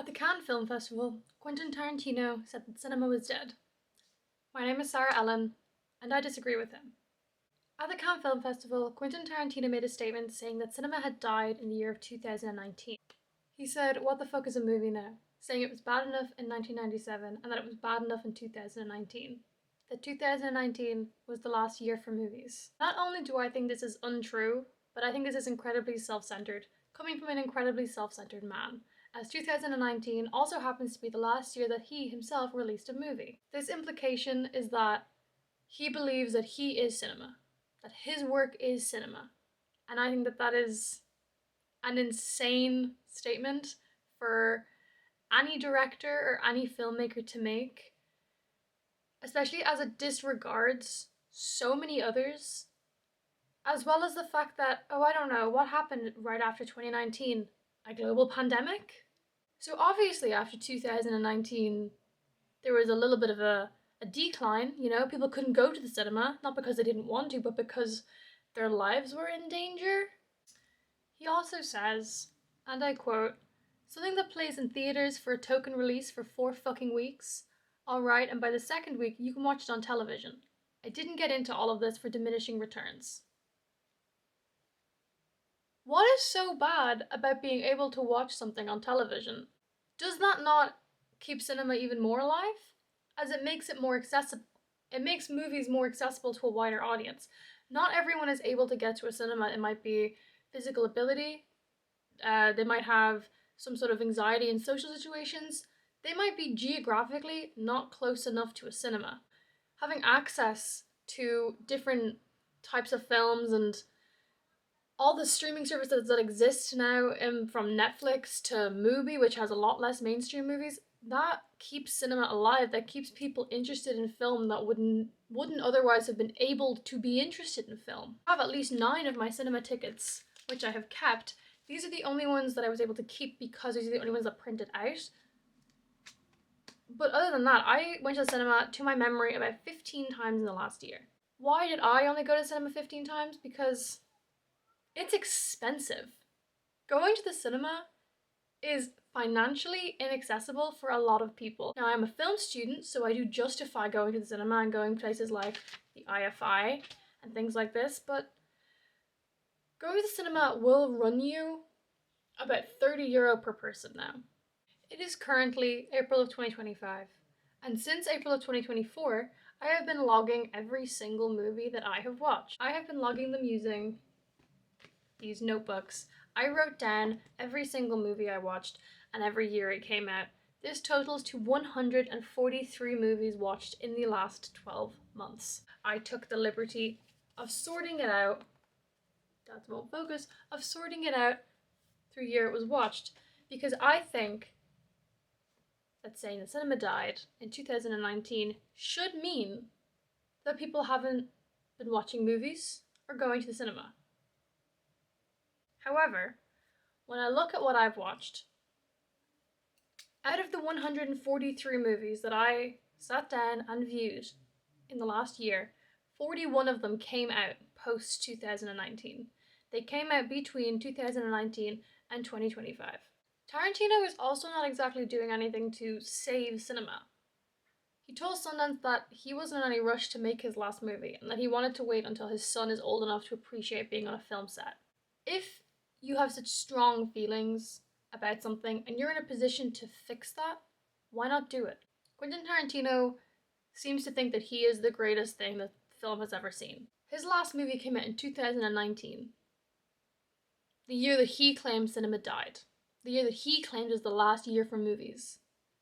At the Cannes Film Festival, Quentin Tarantino said that cinema was dead. My name is Sarah Ellen, and I disagree with him. At the Cannes Film Festival, Quentin Tarantino made a statement saying that cinema had died in the year of 2019. He said, "What the fuck is a movie now?" saying it was bad enough in 1997 and that it was bad enough in 2019. That 2019 was the last year for movies. Not only do I think this is untrue, but I think this is incredibly self-centered, coming from an incredibly self-centered man, as 2019 also happens to be the last year that he himself released a movie. This implication is that he believes that he is cinema, that his work is cinema, and I think that that is an insane statement for any director or any filmmaker to make, especially as it disregards so many others, as well as the fact that, oh, I don't know, what happened right after 2019? A global pandemic? So obviously after 2019, there was a little bit of a decline, people couldn't go to the cinema, not because they didn't want to, but because their lives were in danger. He also says, and I quote, "Something that plays in theaters for a token release for 4 fucking weeks? Alright, and by the second week, you can watch it on television. I didn't get into all of this for diminishing returns." What is so bad about being able to watch something on television? Does that not keep cinema even more alive? As it makes it more accessible. It makes movies more accessible to a wider audience. Not everyone is able to get to a cinema. It might be physical ability, they might have some sort of anxiety in social situations, they might be geographically not close enough to a cinema. Having access to different types of films and all the streaming services that exist now, from Netflix to Mubi, which has a lot less mainstream movies, that keeps cinema alive, that keeps people interested in film that wouldn't otherwise have been able to be interested in film. I have at least 9 of my cinema tickets, which I have kept. These are the only ones that I was able to keep because these are the only ones that printed out. But other than that, I went to the cinema, to my memory, about 15 times in the last year. Why did I only go to the cinema 15 times? Because it's expensive. Going to the cinema is financially inaccessible for a lot of people. Now, I'm a film student, so I do justify going to the cinema and going places like the IFI and things like this, but going to the cinema will run you about €30 per person now. It is currently April of 2025, and since April of 2024, I have been logging every single movie that I have watched. I have been logging them using these notebooks. I wrote down every single movie I watched and every year it came out. This totals to 143 movies watched in the last 12 months. I took the liberty of sorting it out, that won't focus, of sorting it out through year it was watched, because I think that saying the cinema died in 2019 should mean that people haven't been watching movies or going to the cinema. However, when I look at what I've watched, out of the 143 movies that I sat down and viewed in the last year, 41 of them came out post 2019. They came out between 2019 and 2025. Tarantino is also not exactly doing anything to save cinema. He told Sundance that he wasn't in any rush to make his last movie and that he wanted to wait until his son is old enough to appreciate being on a film set. If you have such strong feelings about something and you're in a position to fix that, why not do it? Quentin Tarantino seems to think that he is the greatest thing that film has ever seen. His last movie came out in 2019, the year that he claimed cinema died, the year that he claimed is the last year for movies.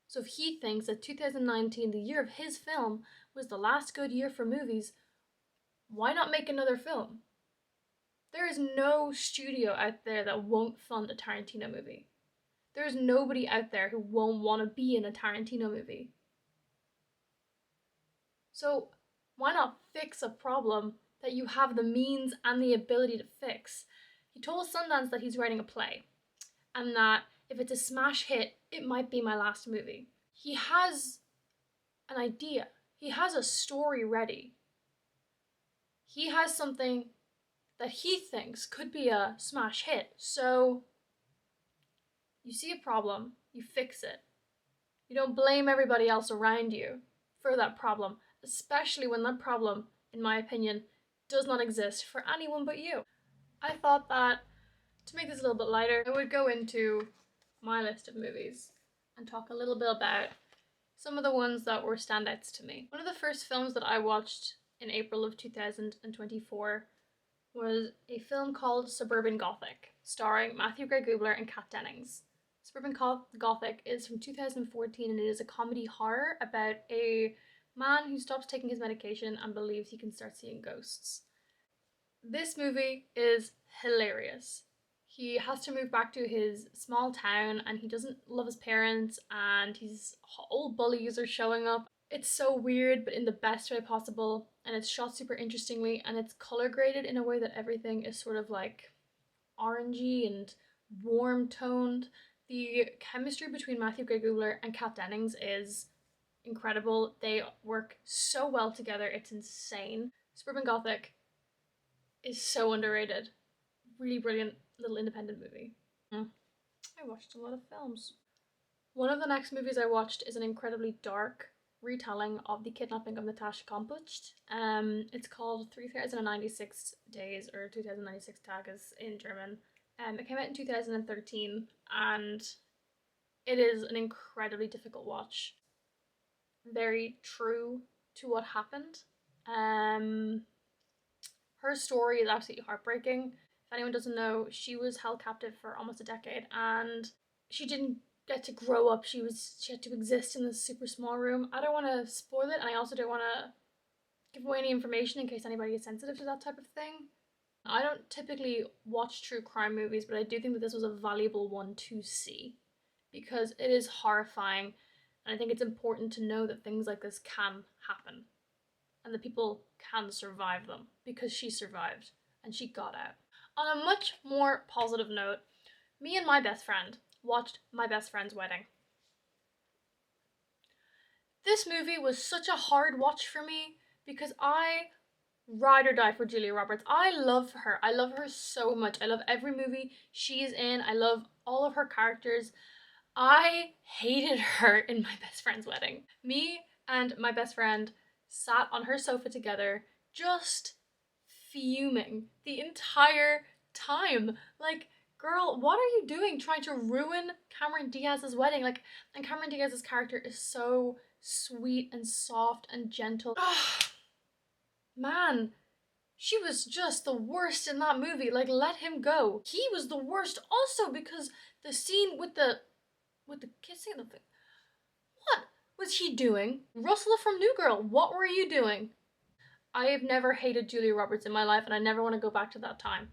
So if he thinks that 2019, the year of his film, was the last good year for movies, why not make another film? There is no studio out there that won't fund a Tarantino movie. There is nobody out there who won't want to be in a Tarantino movie. So why not fix a problem that you have the means and the ability to fix? He told Sundance that he's writing a play, and that if it's a smash hit, it might be my last movie. He has an idea. He has a story ready. He has something that he thinks could be a smash hit. So you see a problem, you fix it. You don't blame everybody else around you for that problem, especially when that problem, in my opinion, does not exist for anyone but you. I thought that to make this a little bit lighter, I would go into my list of movies and talk a little bit about some of the ones that were standouts to me. One of the first films that I watched in April of 2024 was a film called Suburban Gothic, starring Matthew Gray Gubler and Kat Dennings. Suburban Gothic is from 2014 and it is a comedy horror about a man who stops taking his medication and believes he can start seeing ghosts. This movie is hilarious. He has to move back to his small town and he doesn't love his parents and his old bullies are showing up. It's so weird, but in the best way possible, and it's shot super interestingly, and it's color graded in a way that everything is sort of like orangey and warm toned. The chemistry between Matthew Gray Gubler and Kat Dennings is incredible. They work so well together, it's insane. Suburban Gothic is so underrated. Really brilliant little independent movie. I watched a lot of films. One of the next movies I watched is an incredibly dark retelling of the kidnapping of Natasha Kampusch. It's called 3096 Days or 2096 Tages in German. It came out in 2013 and it is an incredibly difficult watch. Very true to what happened. Her story is absolutely heartbreaking. If anyone doesn't know, she was held captive for almost a decade and she didn't get to grow up. She had to exist in this super small room. I don't want to spoil it, and I also don't want to give away any information in case anybody is sensitive to that type of thing. I don't typically watch true crime movies, but I do think that this was a valuable one to see because it is horrifying, and I think it's important to know that things like this can happen and that people can survive them because she survived and she got out. On a much more positive note, me and my best friend watched My Best Friend's Wedding. This movie was such a hard watch for me because I ride or die for Julia Roberts. I love her. I love her so much. I love every movie she's in. I love all of her characters. I hated her in My Best Friend's Wedding. Me and my best friend sat on her sofa together, just fuming the entire time. Like, girl, what are you doing trying to ruin Cameron Diaz's wedding? Like, and Cameron Diaz's character is so sweet and soft and gentle. Man, she was just the worst in that movie. Like, let him go. He was the worst also because the scene with the kissing, the thing. What was he doing? Russell from New Girl, what were you doing? I have never hated Julia Roberts in my life, and I never want to go back to that time.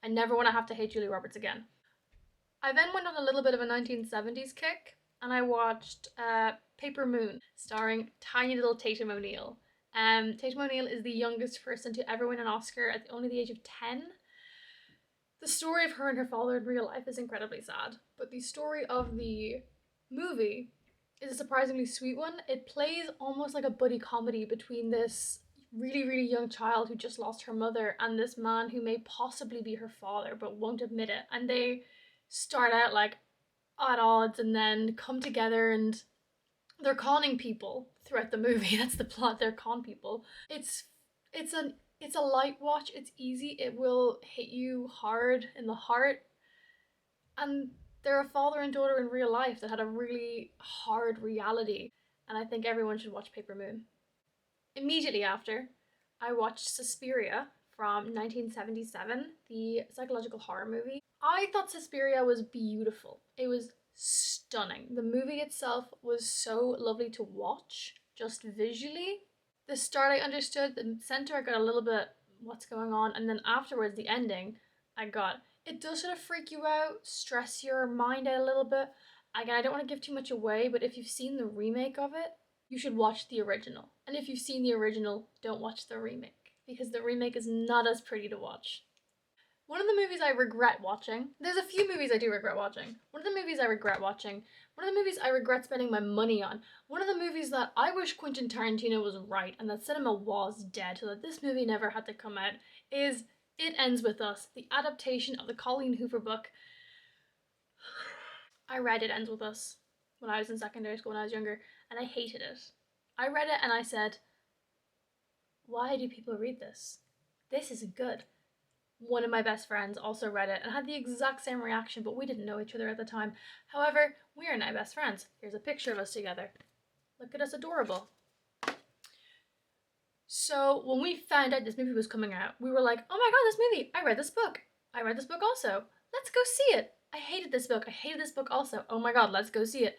I never want to have to hate Julia Roberts again. I then went on a little bit of a 1970s kick, and I watched Paper Moon, starring tiny little Tatum O'Neal. Tatum O'Neal is the youngest person to ever win an Oscar at only the age of 10. The story of her and her father in real life is incredibly sad, but the story of the movie is a surprisingly sweet one. It plays almost like a buddy comedy between this really, really young child who just lost her mother and this man who may possibly be her father but won't admit it. And they start out like at odds and then come together and they're conning people throughout the movie. That's the plot. They're con people. It's a light watch. It's easy. It will hit you hard in the heart. And they're a father and daughter in real life that had a really hard reality. And I think everyone should watch Paper Moon. Immediately after, I watched Suspiria from 1977, the psychological horror movie. I thought Suspiria was beautiful. It was stunning. The movie itself was so lovely to watch, just visually. The start I understood, the center I got a little bit what's going on, and then afterwards the ending I got. It does sort of freak you out, stress your mind out a little bit. Again, I don't want to give too much away, but if you've seen the remake of it, you should watch the original. And if you've seen the original, don't watch the remake because the remake is not as pretty to watch. One of the movies I regret watching, there's a few movies I do regret watching. One of the movies I regret watching, one of the movies I regret spending my money on, one of the movies that I wish Quentin Tarantino was right and that cinema was dead so that this movie never had to come out is It Ends With Us, the adaptation of the Colleen Hoover book. I read It Ends With Us when I was in secondary school when I was younger, and I hated it. I read it and I said, why do people read this? This isn't good. One of my best friends also read it and had the exact same reaction, but we didn't know each other at the time. However, we are now best friends. Here's a picture of us together. Look at us, adorable. So when we found out this movie was coming out, we were like, oh my god, this movie! I read this book. I read this book also. Let's go see it. I hated this book. I hated this book also. Oh my god, let's go see it.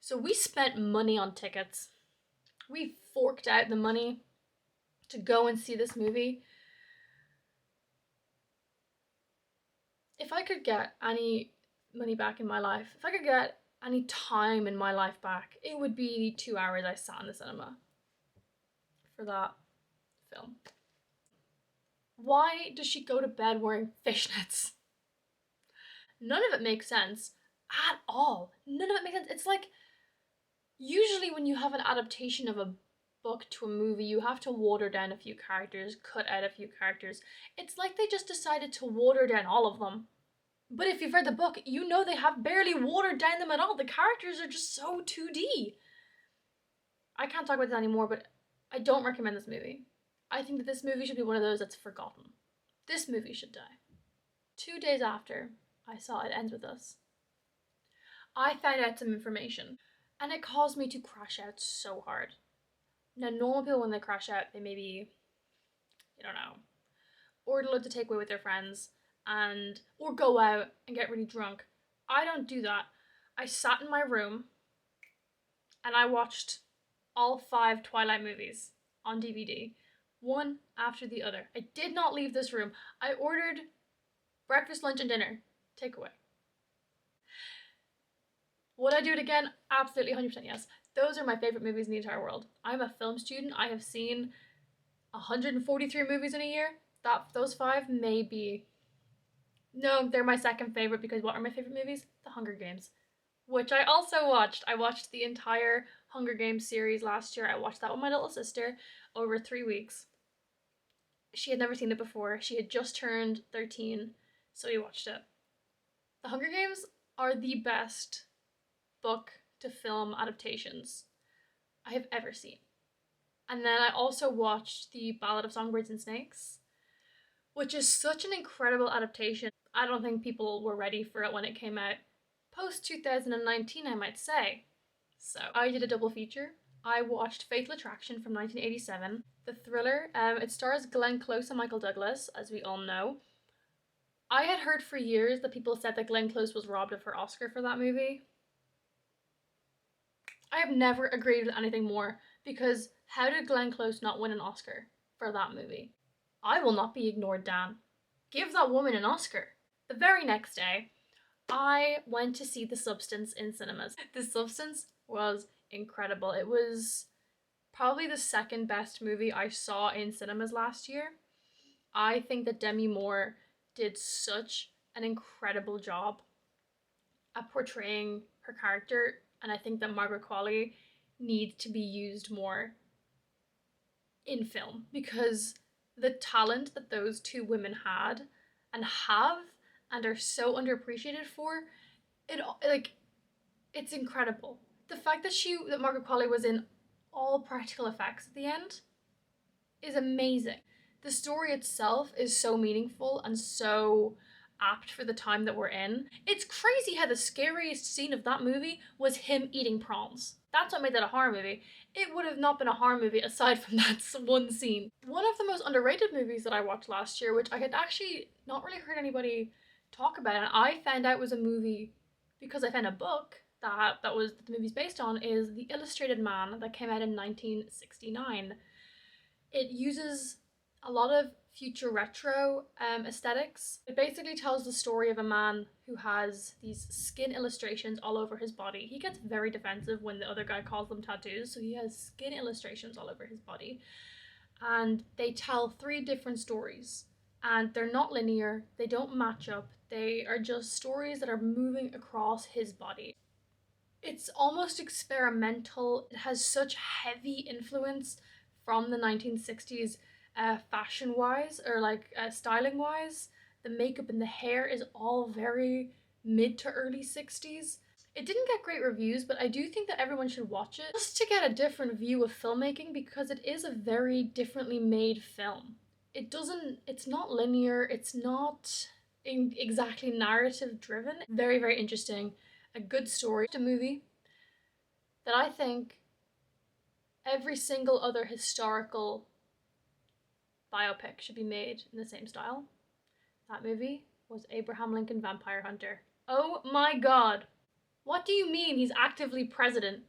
So we spent money on tickets. We forked out the money to go and see this movie. If I could get any money back in my life, if I could get any time in my life back, it would be the 2 hours I sat in the cinema for that film. Why does she go to bed wearing fishnets? None of it makes sense at all. None of it makes sense. It's like usually when you have an adaptation of a book to a movie, you have to water down a few characters, cut out a few characters. It's like they just decided to water down all of them. But if you've read the book, you know they have barely watered down them at all. The characters are just so 2D. I can't talk about this anymore, but I don't recommend this movie. I think that this movie should be one of those that's forgotten. This movie should die. 2 days after I saw It Ends With Us, I found out some information, and it caused me to crash out so hard. Now, normal people, when they crash out, they maybe, I don't know, order loads of takeaway with their friends, and or go out and get really drunk. I don't do that. I sat in my room and I watched all 5 Twilight movies on DVD, one after the other. I did not leave this room. I ordered breakfast, lunch, and dinner takeaway. Would I do it again? Absolutely, 100% yes. Those are my favorite movies in the entire world. I'm a film student. I have seen 143 movies in a year. Those 5 may be. No, they're my second favorite because what are my favorite movies? The Hunger Games, which I also watched. I watched the entire Hunger Games series last year. I watched that with my little sister over 3 weeks. She had never seen it before. She had just turned 13, so we watched it. The Hunger Games are the best book to film adaptations I have ever seen. And then I also watched the Ballad of Songbirds and Snakes, which is such an incredible adaptation. I don't think people were ready for it when it came out. Post 2019, I might say. So I did a double feature. I watched Fatal Attraction from 1987, the thriller. It stars Glenn Close and Michael Douglas, as we all know. I had heard for years that people said that Glenn Close was robbed of her Oscar for that movie. I have never agreed with anything more, because how did Glenn Close not win an Oscar for that movie? I will not be ignored, Dan. Give that woman an Oscar. The very next day, I went to see The Substance in cinemas. The Substance was incredible. It was probably the second best movie I saw in cinemas last year. I think that Demi Moore did such an incredible job at portraying her character, and I think that Margaret Qualley needs to be used more in film, because the talent that those two women had and have and are so underappreciated for it, like, it's incredible. The fact that Margaret Qualley was in all practical effects at the end is amazing. The story itself is so meaningful and so apt for the time that we're in. It's crazy how the scariest scene of that movie was him eating prawns. That's what made that a horror movie. It would have not been a horror movie aside from that one scene. One of the most underrated movies that I watched last year, which I had actually not really heard anybody talk about, and I found out was a movie because I found a book that the movie's based on, is The Illustrated Man, that came out in 1969. It uses a lot of future retro aesthetics. It basically tells the story of a man who has these skin illustrations all over his body. He gets very defensive when the other guy calls them tattoos, so he has skin illustrations all over his body. And they tell 3 different stories. And they're not linear, they don't match up, they are just stories that are moving across his body. It's almost experimental. It has such heavy influence from the 1960s, fashion wise, or like styling wise. The makeup and the hair is all very mid to early 60s. It didn't get great reviews, but I do think that everyone should watch it just to get a different view of filmmaking because it is a very differently made film. It's not linear, it's not exactly narrative driven. Very, very interesting. A good story. A movie that I think every single other historical biopic should be made in the same style. That movie was Abraham Lincoln Vampire Hunter. Oh my god. What do you mean he's actively president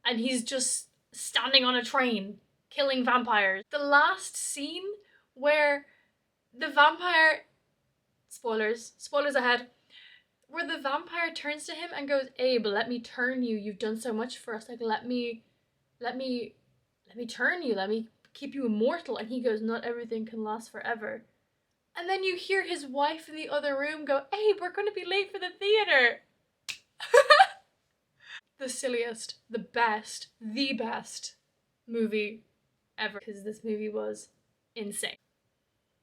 and he's just standing on a train killing vampires? The last scene where the vampire, spoilers ahead, where the vampire turns to him and goes, Abe, let me turn you. You've done so much for us. Like, let me, let me turn you. Let me keep you immortal. And he goes, not everything can last forever. And then you hear his wife in the other room go, Abe, we're going to be late for the theater. The silliest, the best movie ever. Because this movie was insane.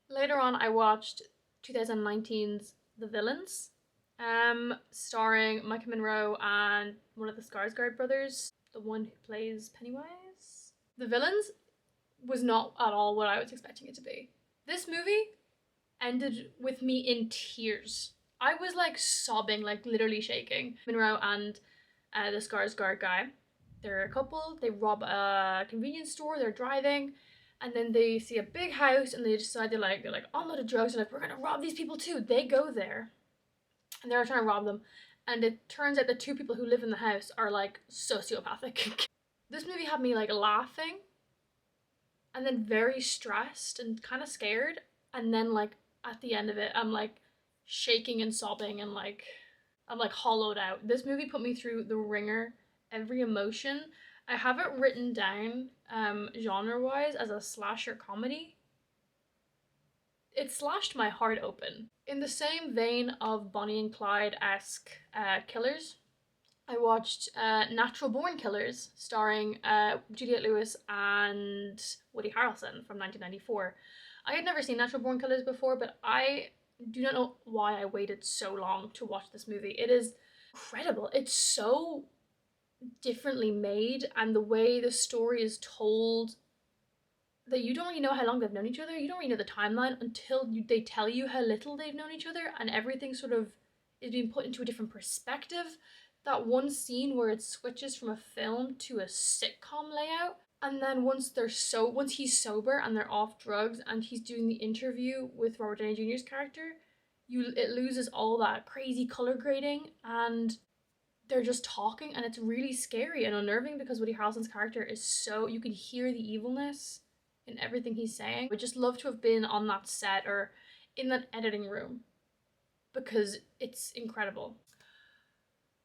Later on, I watched 2019's The Villains, starring Micah Monroe and one of the Skarsgård brothers, the one who plays Pennywise. The Villains was not at all what I was expecting it to be. This movie ended with me in tears. I was like sobbing, like literally shaking. Monroe and the Skarsgård guy, they're a couple. They rob a convenience store. They're driving, and then they see a big house, and they decide they're like on a load of drugs. They're like, we're gonna rob these people too. They go there, and they're trying to rob them, and it turns out the two people who live in the house are like sociopathic. This movie had me like laughing, and then very stressed and kind of scared, and then like at the end of it, I'm like shaking and sobbing and like I'm like hollowed out. This movie put me through the ringer, every emotion. I have it written down genre wise as a slasher comedy. It slashed my heart open. In the same vein of Bonnie and Clyde esque killers, I watched Natural Born Killers, starring Juliette Lewis and Woody Harrelson from 1994. I had never seen Natural Born Killers before, but I do not know why I waited so long to watch this movie. It is incredible. It's so differently made, and the way the story is told, that you don't really know how long they've known each other. You don't really know the timeline until they tell you how little they've known each other, and everything sort of is being put into a different perspective. That one scene where it switches from a film to a sitcom layout, and then once he's sober and they're off drugs and he's doing the interview with Robert Downey Jr.'s character, it loses all that crazy color grading, and they're just talking, and it's really scary and unnerving because Woody Harrelson's character is so, you can hear the evilness in everything he's saying. I would just love to have been on that set or in that editing room because it's incredible.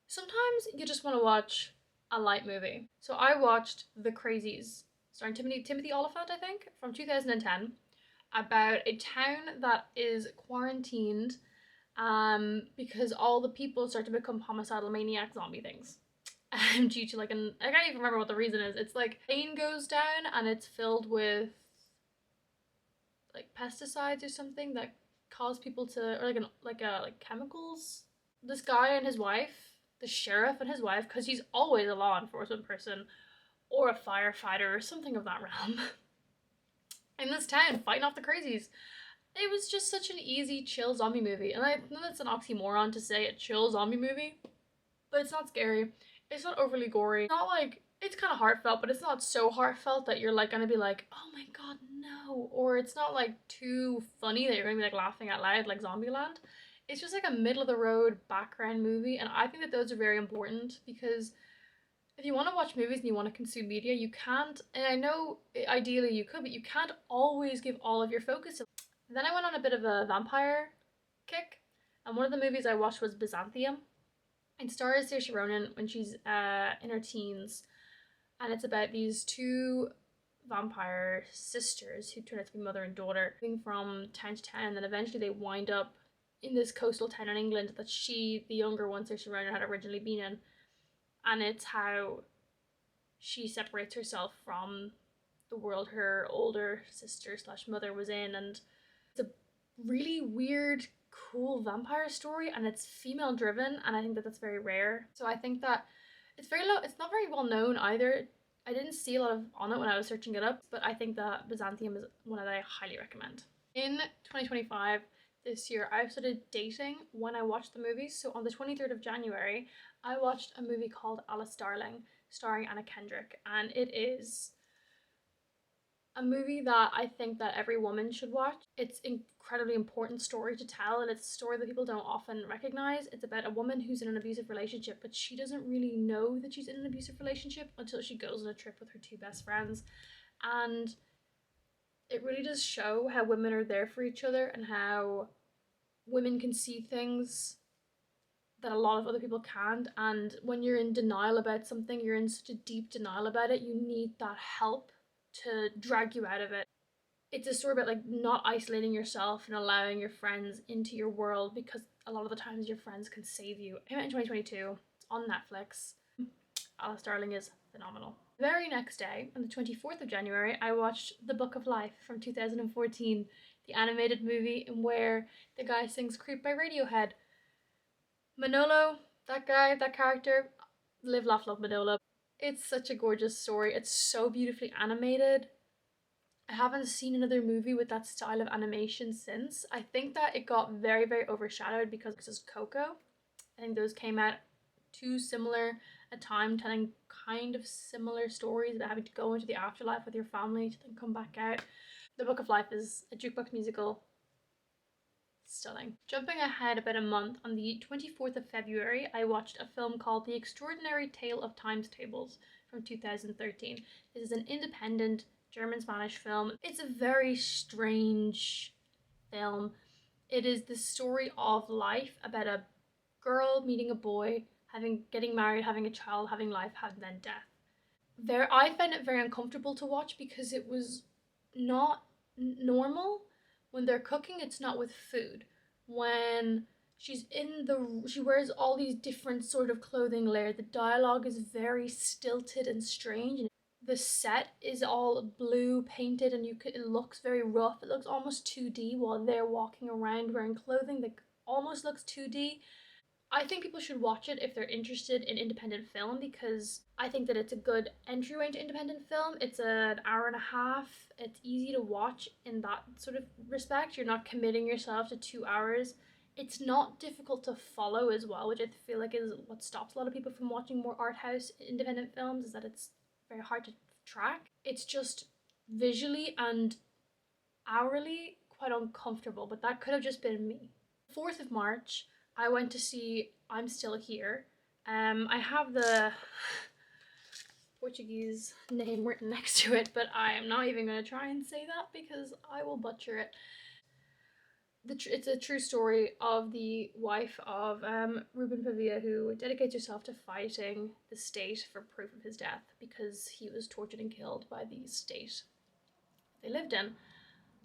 Sometimes you just want to watch a light movie. So I watched The Crazies, starring Timothy Oliphant, I think, from 2010, about a town that is quarantined because all the people start to become homicidal maniac zombie things. Due to like I can't even remember what the reason is. It's like plane goes down and it's filled with like pesticides or something that cause people to, or like chemicals. This guy and his wife, the sheriff and his wife, because he's always a law enforcement person or a firefighter or something of that realm, in this town fighting off the crazies. It was just such an easy, chill zombie movie. And I know that's an oxymoron to say a chill zombie movie, but it's not scary. It's not overly gory. It's not like, it's kind of heartfelt, but it's not so heartfelt that you're like gonna be like, oh my god, no. Or it's not like too funny that you're gonna be like laughing out loud like Zombieland. It's just like a middle of the road background movie. And I think that those are very important because if you want to watch movies and you want to consume media, you can't, and I know ideally you could, but you can't always give all of your focus. Then I went on a bit of a vampire kick, and one of the movies I watched was Byzantium. It stars Saoirse Ronan when she's in her teens, and it's about these two vampire sisters who turn out to be mother and daughter, moving from town to town, and then eventually they wind up in this coastal town in England that she, the younger one, Saoirse Ronan, had originally been in, and it's how she separates herself from the world her older sister slash mother was in, and it's a really weird, cool vampire story, and it's female driven, and I think that that's very rare. So I think that it's very low. It's not very well known either. I didn't see a lot of on it when I was searching it up, but I think that Byzantium is one that I highly recommend. In 2025, this year, I've started dating when I watch the movies. So on the 23rd of January, I watched a movie called Alice Darling, starring Anna Kendrick, and it is a movie that I think that every woman should watch. It's incredibly important story to tell, and it's a story that people don't often recognize. It's about a woman who's in an abusive relationship, but she doesn't really know that she's in an abusive relationship until she goes on a trip with her two best friends. And it really does show how women are there for each other and how women can see things that a lot of other people can't. And when you're in denial about something, you're in such a deep denial about it, you need that help to drag you out of it. It's a story about like not isolating yourself and allowing your friends into your world, because a lot of the times your friends can save you. It came out in 2022. It's on Netflix. Alice Darling is phenomenal. The very next day, on the 24th of January, I watched The Book of Life from 2014, the animated movie in where the guy sings Creep by Radiohead. Manolo, that guy, that character, live, laugh, love Manolo. It's such a gorgeous story. It's so beautifully animated. I haven't seen another movie with that style of animation since. I think that it got very, very overshadowed because of Coco. I think those came out too similar a time, telling kind of similar stories about having to go into the afterlife with your family to then come back out. The Book of Life is a jukebox musical. Stunning. Jumping ahead about a month, on the 24th of February, I watched a film called The Extraordinary Tale of Times Tables from 2013. This is an independent German Spanish film. It's a very strange film. It is the story of life about a girl meeting a boy, getting married, having a child, having life, having then death. I found it very uncomfortable to watch because it was not normal. When they're cooking, it's not with food. When she wears all these different sort of clothing layers. The dialogue is very stilted and strange. The set is all blue painted, and it looks very rough. It looks almost 2D while they're walking around wearing clothing that almost looks 2D. I think people should watch it if they're interested in independent film, because I think that it's a good entryway into independent film. It's an hour and a half. It's easy to watch in that sort of respect. You're not committing yourself to 2 hours. It's not difficult to follow as well, which I feel like is what stops a lot of people from watching more art house independent films, is that it's very hard to track. It's just visually and hourly quite uncomfortable, but that could have just been me. 4th of March, I went to see I'm Still Here. I have the Portuguese name written next to it, but I am not even going to try and say that because I will butcher it. It's a true story of the wife of Ruben Pavia, who dedicates herself to fighting the state for proof of his death because he was tortured and killed by the state they lived in.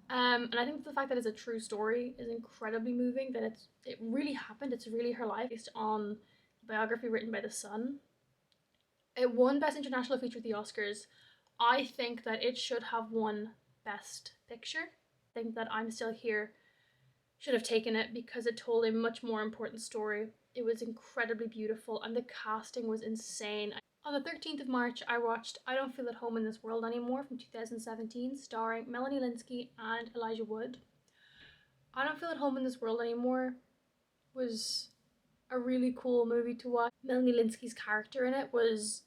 And I think the fact that it's a true story is incredibly moving. That it really happened. It's really her life, based on a biography written by The Sun. It won Best International Feature at the Oscars. I think that it should have won Best Picture. I think that I'm Still Here should have taken it because it told a much more important story. It was incredibly beautiful, and the casting was insane. On the 13th of March, I watched I Don't Feel at Home in This World Anymore from 2017, starring Melanie Lynskey and Elijah Wood. I Don't Feel at Home in This World Anymore was a really cool movie to watch. Melanie Lynskey's character in it was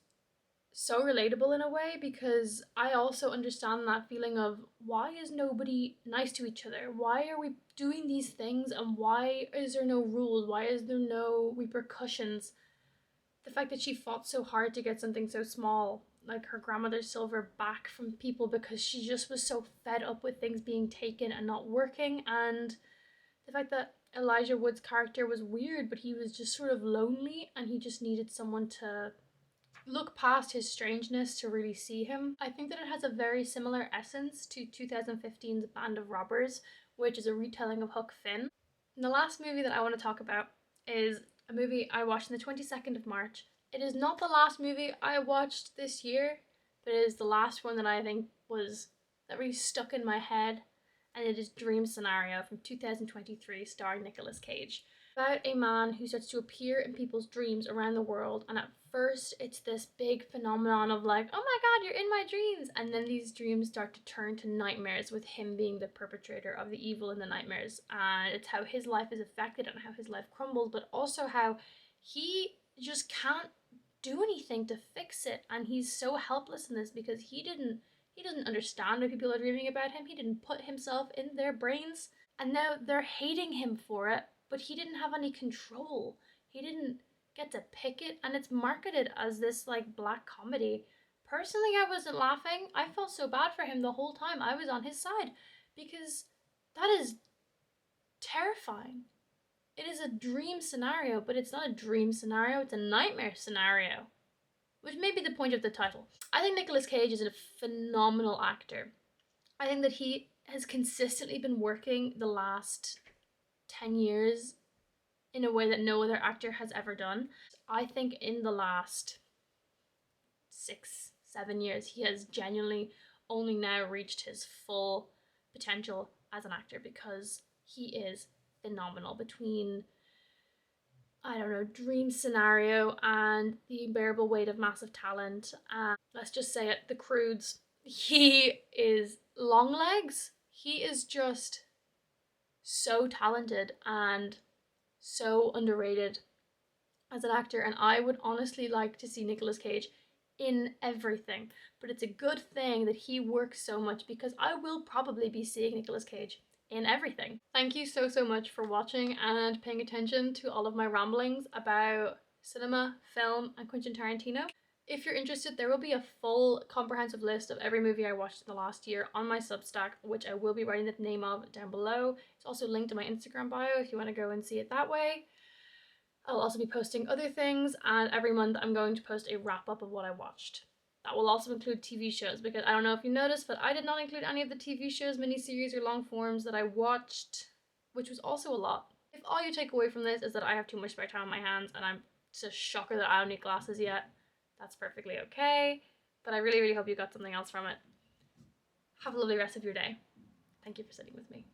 so relatable in a way, because I also understand that feeling of why is nobody nice to each other? Why are we doing these things, and why is there no rules? Why is there no repercussions? The fact that she fought so hard to get something so small, like her grandmother's silver, back from people because she just was so fed up with things being taken and not working. And the fact that Elijah Wood's character was weird, but he was just sort of lonely and he just needed someone to look past his strangeness to really see him. I think that it has a very similar essence to 2015's Band of Robbers, which is a retelling of Huck Finn. And the last movie that I want to talk about is a movie I watched on the 22nd of March. It is not the last movie I watched this year, but it is the last one that I think that really stuck in my head. and it is Dream Scenario from 2023, starring Nicolas Cage. About a man who starts to appear in people's dreams around the world, and at first it's this big phenomenon of like, oh my god, you're in my dreams, and then these dreams start to turn to nightmares with him being the perpetrator of the evil in the nightmares, and it's how his life is affected and how his life crumbles, but also how he just can't do anything to fix it, and he's so helpless in this because he doesn't understand why people are dreaming about him. He didn't put himself in their brains, and now they're hating him for it, but he didn't have any control. He didn't get to pick it, and it's marketed as this like black comedy. Personally, I wasn't laughing. I felt so bad for him the whole time. I was on his side because that is terrifying. It is a dream scenario, but it's not a dream scenario, it's a nightmare scenario, which may be the point of the title. I think Nicolas Cage is a phenomenal actor. I think that he has consistently been working the last 10 years in a way that no other actor has ever done. I think in the last 6, 7 years, he has genuinely only now reached his full potential as an actor because he is phenomenal. Between, I don't know, Dream Scenario and The Unbearable Weight of Massive Talent, and let's just say it, The Croods, he is long legs. He is just so talented and so underrated as an actor, and I would honestly like to see Nicolas Cage in everything. But it's a good thing that he works so much because I will probably be seeing Nicolas Cage in everything. Thank you so much for watching and paying attention to all of my ramblings about cinema, film, and Quentin Tarantino. If you're interested, there will be a full comprehensive list of every movie I watched in the last year on my Substack, which I will be writing the name of down below. It's also linked in my Instagram bio if you want to go and see it that way. I'll also be posting other things, and every month I'm going to post a wrap up of what I watched. That will also include TV shows, because I don't know if you noticed, but I did not include any of the TV shows, miniseries, or long forms that I watched, which was also a lot. If all you take away from this is that I have too much spare time on my hands and I'm just shocker that I don't need glasses yet, that's perfectly okay. But I really hope you got something else from it. Have a lovely rest of your day. Thank you for sitting with me.